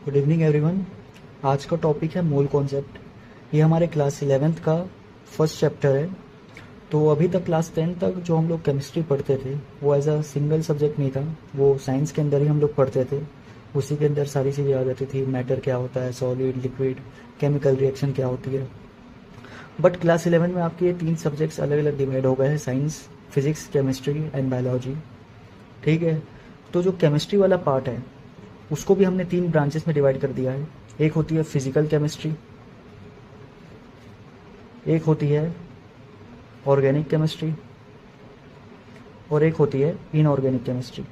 Good evening everyone. आज का topic है मोल कॉन्सेप्ट। ये हमारे क्लास 11th का फर्स्ट चैप्टर है। तो अभी तक क्लास 10 तक जो हम लोग केमिस्ट्री पढ़ते थे वो एज अ सिंगल सब्जेक्ट नहीं था, वो साइंस के अंदर ही हम लोग पढ़ते थे। उसी के अंदर सारी चीज़ें आ जाती थी, मैटर क्या होता है, सॉलिड, लिक्विड, केमिकल रिएक्शन क्या होती है। बट क्लास 11 में आपके ये तीन सब्जेक्ट्स अलग अलग डिवाइड हो गए हैं, science, physics, chemistry and biology. ठीक है। तो जो केमिस्ट्री वाला पार्ट है उसको भी हमने तीन ब्रांचेस में डिवाइड कर दिया है। एक होती है फिजिकल केमिस्ट्री, एक होती है ऑर्गेनिक केमिस्ट्री और एक होती है इनऑर्गेनिक केमिस्ट्री।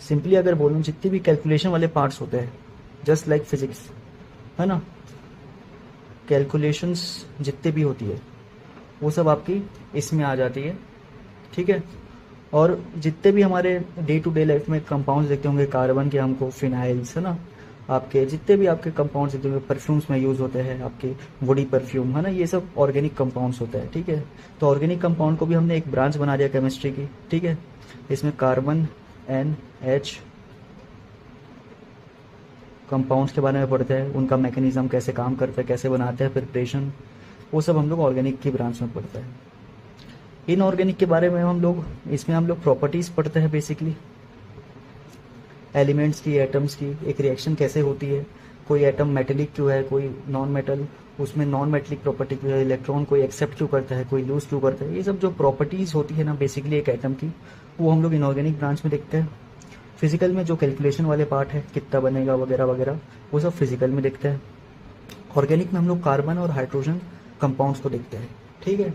सिंपली अगर बोलूँ, जितने भी कैलकुलेशन वाले पार्ट्स होते हैं, जस्ट लाइक फिजिक्स, है ना, कैलकुलेशंस जितने भी होती है वो सब आपकी इसमें आ जाती है। ठीक है। और जितने भी हमारे डे टू डे लाइफ में कंपाउंड्स देखते होंगे, कार्बन के हमको फिनाइल्स, है ना, आपके जितने भी आपके कंपाउंड्स देखते होंगे, परफ्यूम्स में यूज़ होते हैं, आपके वुडी परफ्यूम, है ना, ये सब ऑर्गेनिक कंपाउंड्स होते हैं। ठीक है। तो ऑर्गेनिक कंपाउंड को भी हमने एक ब्रांच बना दिया केमिस्ट्री की। ठीक है। इसमें कार्बन, एन, एच कंपाउंड्स के बारे में पढ़ते हैं, उनका मैकेनिज्म कैसे काम करता है, कैसे बनाते हैं, प्रिपरेशन, वो सब हम लोग ऑर्गेनिक की ब्रांच में पढ़ते हैं। इनऑर्गेनिक के बारे में इसमें हम लोग प्रॉपर्टीज़ पढ़ते हैं, बेसिकली एलिमेंट्स की, एटम्स की, एक रिएक्शन कैसे होती है, कोई एटम मेटेलिक क्यों है, कोई नॉन मेटल, उसमें नॉन मेटेलिक प्रॉपर्टी क्यों है, इलेक्ट्रॉन कोई एक्सेप्ट क्यों करता है, कोई लूज क्यों करता है, ये सब जो प्रॉपर्टीज़ होती है ना बेसिकली एक एटम की, वो हम लोग इनऑर्गेनिक ब्रांच में देखते हैं। फिजिकल में जो कैलकुलेशन वाले पार्ट है, कितना बनेगा वगैरह वगैरह, वो सब फिजिकल में देखते हैं। ऑर्गेनिक में हम लोग कार्बन और हाइड्रोजन कंपाउंड्स को देखते हैं। ठीक है।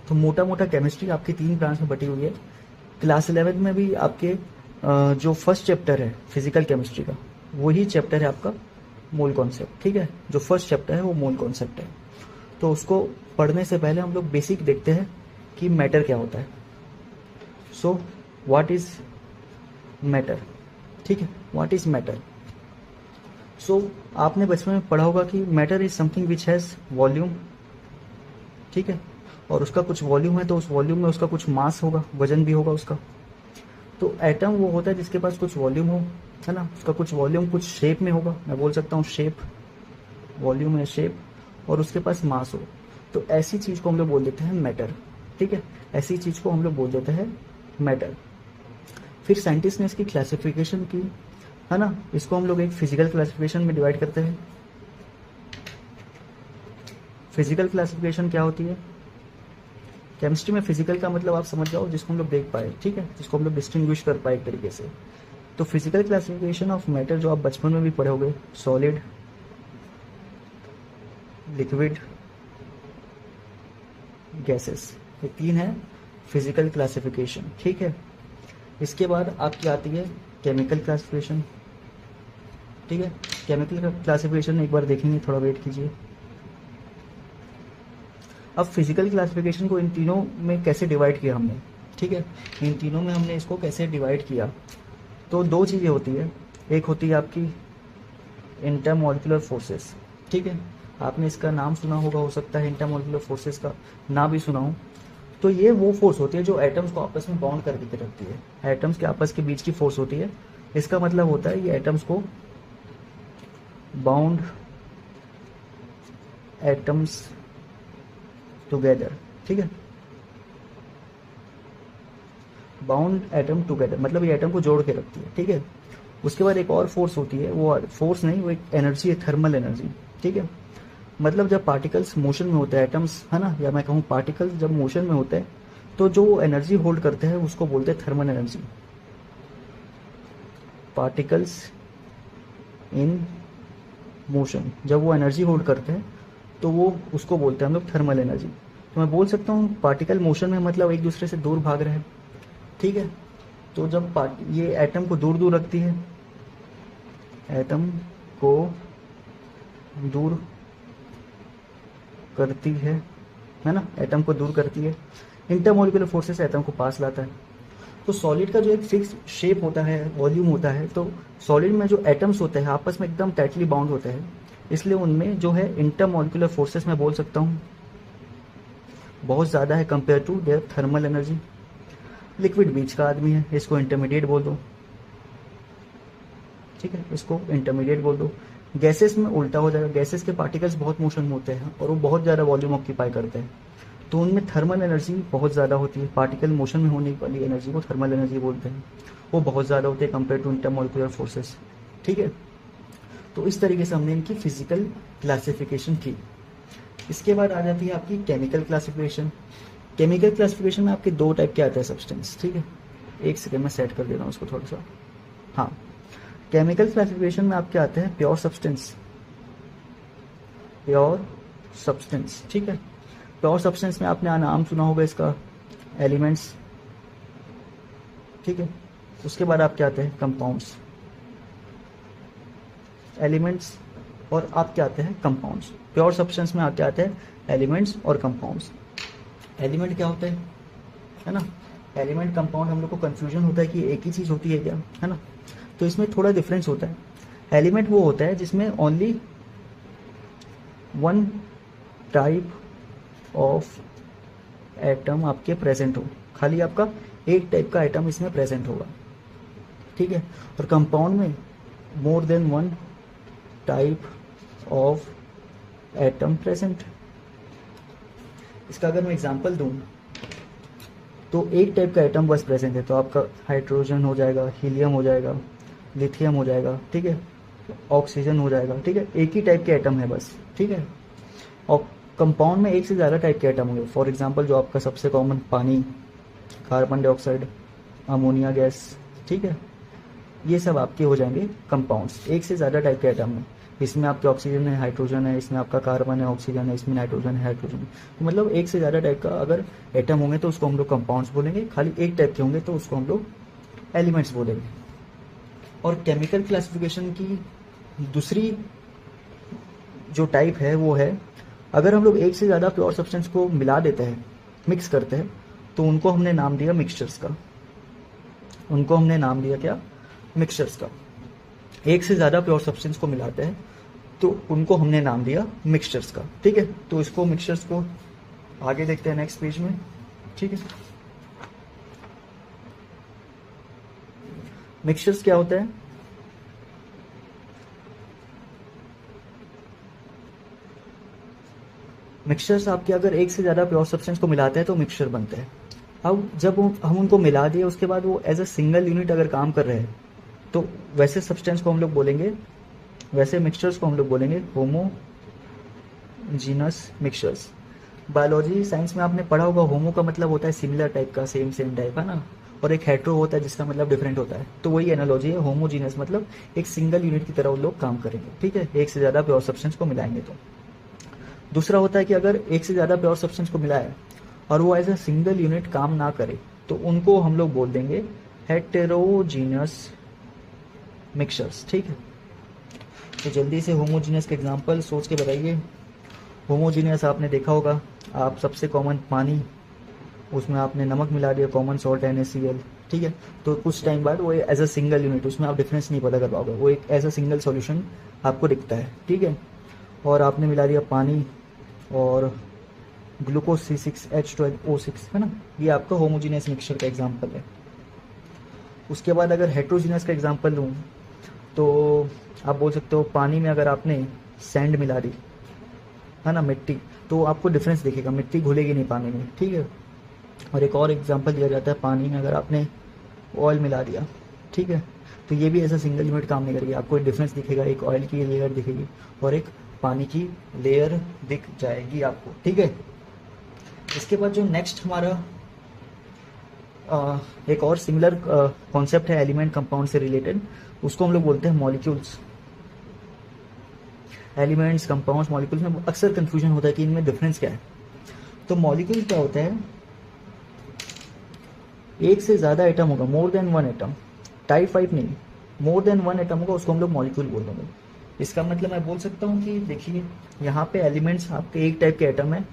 तो मोटा मोटा केमिस्ट्री आपकी तीन ब्रांच में बटी हुई है। क्लास 11 में भी आपके जो फर्स्ट चैप्टर है फिजिकल केमिस्ट्री का, वही चैप्टर है आपका मोल कॉन्सेप्ट। ठीक है। जो फर्स्ट चैप्टर है वो मोल कॉन्सेप्ट है। तो उसको पढ़ने से पहले हम लोग बेसिक देखते हैं कि मैटर क्या होता है। So what is matter. ठीक है। What is matter. सो आपने बचपन में पढ़ा होगा कि matter is something which has volume. ठीक है। और उसका कुछ वॉल्यूम है तो उस वॉल्यूम में उसका कुछ मास होगा, वजन भी होगा उसका। तो एटम वो होता है जिसके पास कुछ वॉल्यूम हो, है ना, उसका कुछ वॉल्यूम कुछ शेप में होगा, मैं बोल सकता हूँ शेप, वॉल्यूम है शेप, और उसके पास मास हो। तो ऐसी चीज़ को हम लोग बोल देते हैं मैटर। ठीक है। ऐसी चीज़ को हम लोग बोल देते हैं मैटर। फिर साइंटिस्ट ने इसकी क्लासिफिकेशन की, है ना, इसको हम लोग एक फिजिकल क्लासिफिकेशन में डिवाइड करते हैं। फिजिकल क्लासिफिकेशन क्या होती है? केमिस्ट्री में फिजिकल का मतलब आप समझ जाओ जिसको हम लोग देख पाए। ठीक है। जिसको हम लोग डिस्टिंग्विश कर पाए एक तरीके से। तो फिजिकल क्लासिफिकेशन ऑफ मैटर जो आप बचपन में भी पढ़े होगे, सॉलिड, लिक्विड, गैसेस, ये तीन है फिजिकल क्लासिफिकेशन। ठीक है। इसके बाद आपकी आती है केमिकल क्लासिफिकेशन। ठीक है। केमिकल क्लासिफिकेशन एक बार देखेंगे, थोड़ा वेट कीजिए। अब फिजिकल क्लासिफिकेशन को इन तीनों में कैसे डिवाइड किया हमने। ठीक है। इन तीनों में हमने इसको कैसे डिवाइड किया, तो दो चीज़ें होती है। एक होती है आपकी इंटरमॉलिक्यूलर फोर्सेस। ठीक है। आपने इसका नाम सुना होगा, हो सकता है इंटरमॉलिक्यूलर फोर्सेस का ना भी सुना हो। तो ये वो फोर्स होती है जो एटम्स को आपस में बाउंड करके रखती है, एटम्स के आपस के बीच की फोर्स होती है। इसका मतलब होता है ये एटम्स को बाउंड एटम्स टुगेदर। ठीक है। बाउंड एटम टुगेदर मतलब ये एटम को जोड़ के रखती है। ठीक है। उसके बाद एक और फोर्स होती है, वो फोर्स नहीं, वो एक एनर्जी है, थर्मल एनर्जी। ठीक है। मतलब जब पार्टिकल्स मोशन में होते हैं, एटम्स, है ना, या मैं कहूँ पार्टिकल्स जब मोशन में होते हैं तो जो एनर्जी होल्ड करते हैं उसको बोलते हैं thermal energy. Particles in motion जब वो एनर्जी होल्ड करते हैं तो वो उसको बोलते हैं हम लोग थर्मल एनर्जी। तो मैं बोल सकता हूँ पार्टिकल मोशन में मतलब एक दूसरे से दूर भाग रहे हैं। ठीक है। तो जब ये एटम को दूर दूर रखती है, एटम को दूर करती है ना, एटम को दूर करती है। इंटरमोलिकुलर फोर्सेस एटम को पास लाता है। तो सॉलिड का जो एक फिक्स शेप होता है, वॉल्यूम होता है, तो सॉलिड में जो एटम्स होते हैं आपस में एकदम टाइटली बाउंड होते हैं, इसलिए उनमें जो है इंटरमोलिकुलर फोर्सेस मैं बोल सकता हूँ बहुत ज़्यादा है compare to their thermal energy. Liquid बीच का आदमी है, इसको इंटरमीडिएट बोल दो। ठीक है, इसको इंटरमीडिएट बोल दो। गैसेस में उल्टा हो जाएगा, गैसेस के पार्टिकल्स बहुत मोशन में होते हैं और वो बहुत ज़्यादा वॉल्यूम ऑक्यूपाई करते हैं, तो उनमें थर्मल एनर्जी बहुत ज़्यादा होती है। पार्टिकल मोशन में होने वाली एनर्जी को थर्मल एनर्जी बोलते हैं, वो बहुत ज़्यादा होती है कंपेयर टू इंटरमोलिकुलर फोर्सेस, ठीक है। तो इस तरीके से हमने इनकी फिजिकल क्लासिफिकेशन की। इसके बाद आ जाती है आपकी केमिकल क्लासिफिकेशन। केमिकल क्लासिफिकेशन में आपके दो टाइप के आते हैं सब्सटेंस, ठीक है। एक सेकेंड में सेट कर देता हूँ उसको थोड़ा सा। हाँ, केमिकल क्लासिफिकेशन में आपके आते हैं प्योर सब्सटेंस, प्योर सब्सटेंस, ठीक है। प्योर सब्सटेंस में आपने नाम सुना होगा इसका, एलिमेंट्स, ठीक है। उसके बाद आपके आते हैं कंपाउंड्स, एलिमेंट्स, और आपके आते हैं कंपाउंड्स। प्योर सब्सटेंस में आपके आते हैं एलिमेंट्स और कंपाउंड्स। एलिमेंट क्या होता है ना, एलिमेंट कंपाउंड हम लोग को कंफ्यूजन होता है कि एक ही चीज़ होती है क्या, है ना। तो इसमें थोड़ा डिफरेंस होता है। एलिमेंट वो होता है जिसमें only one type of atom आपके प्रेजेंट हो, खाली आपका एक टाइप का एटम इसमें प्रेजेंट होगा, ठीक है। और कंपाउंड में more than one type of atom present. इसका अगर मैं एग्जांपल दूं तो एक टाइप का एटम बस प्रेजेंट है, तो आपका हाइड्रोजन हो जाएगा, हीलियम हो जाएगा, लिथियम हो जाएगा, ठीक है, ऑक्सीजन हो जाएगा, ठीक है। एक ही टाइप के एटम है बस, ठीक है। और कंपाउंड में एक से ज़्यादा टाइप के एटम होंगे। फॉर एग्जांपल जो आपका सबसे कॉमन पानी, कार्बन डाइऑक्साइड, अमोनिया गैस, ठीक है, ये सब आपके हो जाएंगे कंपाउंड्स, एक से ज़्यादा टाइप के एटम में। इसमें आपके ऑक्सीजन है, हाइड्रोजन है, इसमें आपका कार्बन है, ऑक्सीजन है, इसमें नाइट्रोजन है, हाइड्रोजन है। तो मतलब एक से ज़्यादा टाइप का अगर एटम होंगे तो उसको हम लोग कंपाउंड्स बोलेंगे, खाली एक टाइप के होंगे तो उसको हम लोग एलिमेंट्स बोलेंगे। और केमिकल क्लासिफिकेशन की दूसरी जो टाइप है वो है, अगर हम लोग एक से ज़्यादा प्योर सब्सटेंस को मिला देते हैं, मिक्स करते हैं, तो उनको हमने नाम दिया मिक्सचर्स का। उनको हमने नाम दिया क्या, मिक्सचर्स का। एक से ज़्यादा प्योर सब्सटेंस को मिलाते हैं तो उनको हमने नाम दिया मिक्सचर्स का, ठीक है। तो इसको मिक्सचर्स को आगे देखते हैं नेक्स्ट पेज में, ठीक है। मिक्सचर्स क्या होता है, मिक्सचर्स आपके अगर एक से ज़्यादा प्योर सब्सटेंस को मिलाते हैं तो मिक्सचर बनते हैं। अब जब हम उनको मिला दिए उसके बाद वो एज अ सिंगल यूनिट अगर काम कर रहे हैं तो वैसे सब्सटेंस को हम लोग बोलेंगे, वैसे मिक्सचर्स को हम लोग बोलेंगे होमोजीनस मिक्सचर्स। बायोलॉजी साइंस में आपने पढ़ा होगा, होमो का मतलब होता है सिमिलर टाइप का, सेम सेम टाइप, है ना। और एक हेट्रो होता है जिसका मतलब डिफरेंट होता है। तो वही एनालॉजी है, होमोजीनस मतलब एक सिंगल यूनिट की तरह वो लोग काम करेंगे, ठीक है, एक से ज़्यादा प्योर सब्सटेंस को मिलाएंगे तो। दूसरा होता है कि अगर एक से ज़्यादा प्योर सब्सटेंस को मिलाए और वो एज अ सिंगल यूनिट काम ना करे तो उनको हम लोग बोल देंगे हेटेरोजीनस मिक्सचर्स, ठीक है। तो जल्दी से होमोजीनियस के एग्जांपल सोच के बताइए। होमोजीनियस आपने देखा होगा, आप सबसे कॉमन पानी, उसमें आपने नमक मिला दिया, कॉमन सॉल्ट NaCl, ठीक है। तो कुछ टाइम बाद वो एज अ सिंगल यूनिट, उसमें आप डिफरेंस नहीं पता कर पाओगे, वो एक एज अ सिंगल सॉल्यूशन आपको दिखता है, ठीक है। और आपने मिला दिया पानी और ग्लूकोज C6H12O6, है ना, ये आपका होमोजीनियस मिक्सचर का एग्जाम्पल है। उसके बाद अगर हेट्रोजीनियस का एग्जाम्पल लूँ तो आप बोल सकते हो पानी में अगर आपने सैंड मिला दी, है ना, मिट्टी, तो आपको डिफरेंस दिखेगा, मिट्टी घुलेगी नहीं पानी में, ठीक है। और एक और एग्जांपल दिया जाता है, पानी में अगर आपने ऑयल मिला दिया, ठीक है, तो ये भी ऐसा सिंगल यूनिट काम नहीं करेगी, आपको एक डिफरेंस दिखेगा, एक ऑयल की लेयर दिखेगी और एक पानी की लेयर दिख जाएगी आपको, ठीक है। इसके बाद जो नेक्स्ट हमारा एक और सिमिलर कॉन्सेप्ट है एलिमेंट कंपाउंड से रिलेटेड, उसको हम लोग बोलते हैं मॉलिक्यूल्स। एलिमेंट्स, कंपाउंड्स, मॉलिक्यूल्स में अक्सर कंफ्यूजन होता है कि इनमें डिफरेंस क्या है। तो मॉलिक्यूल क्या होता है, एक से ज्यादा एटम होगा, more than one atom, type five नहीं, मोर देन वन एटम होगा, उसको हम लोग मॉलिक्यूल बोल देंगे। इसका मतलब मैं बोल सकता हूँ कि देखिए यहाँ पे एलिमेंट्स आपके एक टाइप के एटम है,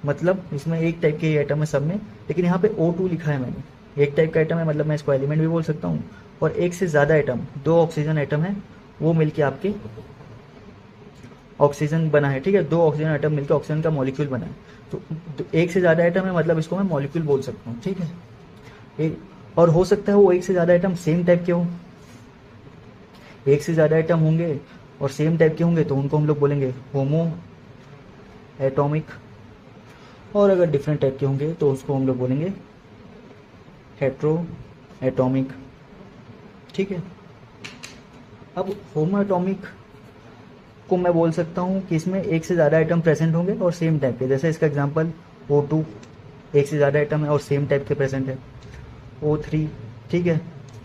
मतलब इसमें एक टाइप के एटम है सब में, लेकिन यहाँ पे O2 लिखा है मैंने, एक टाइप का एटम है, मतलब मैं इसको एलिमेंट भी बोल सकता हूँ। और एक से ज़्यादा एटम, दो ऑक्सीजन एटम है, वो मिलके आपके ऑक्सीजन बना है, ठीक है, दो ऑक्सीजन एटम मिलकर ऑक्सीजन का मॉलिक्यूल बना है। तो एक से ज़्यादा एटम है, मतलब इसको मैं मॉलिक्यूल बोल सकता हूँ, ठीक है। और हो सकता है वो एक से ज़्यादा एटम सेम टाइप के हो, एक से ज़्यादा एटम होंगे और सेम टाइप के होंगे तो उनको हम लोग बोलेंगे होमो एटॉमिक, और अगर डिफरेंट टाइप के होंगे तो उसको हम लोग बोलेंगे हेट्रो एटॉमिक। ठीक है, अब होमो एटॉमिक को मैं बोल सकता हूँ कि इसमें एक से ज़्यादा आइटम प्रेजेंट होंगे और सेम टाइप के, जैसे इसका एग्जांपल O2, एक से ज़्यादा आइटम है और सेम टाइप के प्रेजेंट है। O3, ठीक है,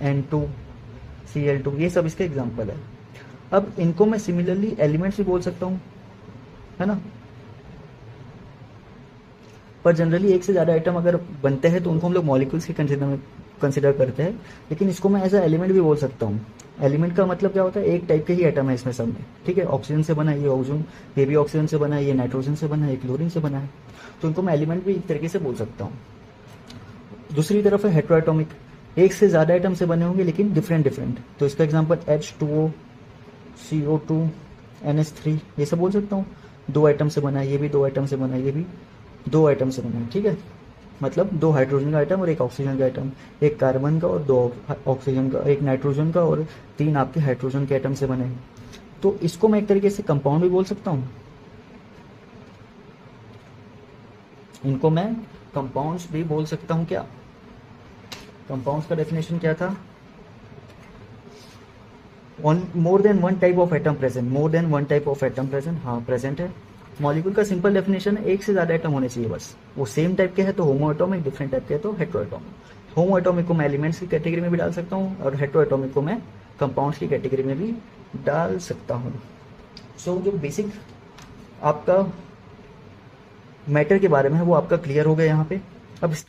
N2, Cl2, ये सब इसके एग्जांपल है। अब इनको मैं सिमिलरली एलिमेंट्स भी बोल सकता हूँ, है ना, पर जनरली एक से ज़्यादा आइटम अगर बनते हैं तो उनको हम लोग मॉलिक्यूल्स के कंसिडर करते हैं, लेकिन इसको मैं एज अ एलिमेंट भी बोल सकता हूँ। एलिमेंट का मतलब क्या होता है, एक टाइप के ही एटम है इसमें सब में, ठीक है, ऑक्सीजन से बना है, ये ऑक्सीजन, ये भी ऑक्सीजन से बना है, ये नाइट्रोजन से बना है, ये क्लोरीन से बना है, तो इनको मैं एलिमेंट भी एक तरीके से बोल सकता हूँ। दूसरी तरफ है हेट्रोएटॉमिक, एक से ज़्यादा आइटम से बने होंगे लेकिन डिफरेंट डिफरेंट, तो इसका एग्जाम्पल H2O, CO2, NH3, ये सब बोल सकता हूँ। दो आइटम से बना है, ये भी दो आइटम से बना है, ये भी दो आइटम से बना है, ठीक है, मतलब दो हाइड्रोजन का आइटम और एक ऑक्सीजन का आइटम, एक कार्बन का और दो ऑक्सीजन का, एक नाइट्रोजन का और तीन आपके हाइड्रोजन के आइटम से बने हैं। तो इसको मैं एक तरीके से कंपाउंड भी बोल सकता हूँ, इनको मैं कंपाउंड्स भी बोल सकता हूँ। क्या कंपाउंड्स का डेफिनेशन क्या था, more than one type of atom present, more than one type of atom present, हाँ प्रेजेंट है। मॉलिक्यूल का सिंपल डेफिनेशन है एक से ज्यादा एटम होने चाहिए बस, वो सेम टाइप के है तो होमो एटॉमिक, डिफरेंट टाइप के है तो हेट्रो एटॉमिक। होमो एटॉमिक को मैं एलिमेंट्स की कैटेगरी में भी डाल सकता हूँ और हेट्रो एटॉमिक को मैं कंपाउंड्स की कैटेगरी में भी डाल सकता हूँ। सो जो बेसिक आपका मैटर के बारे में है वो आपका क्लियर हो गया यहाँ पे। अब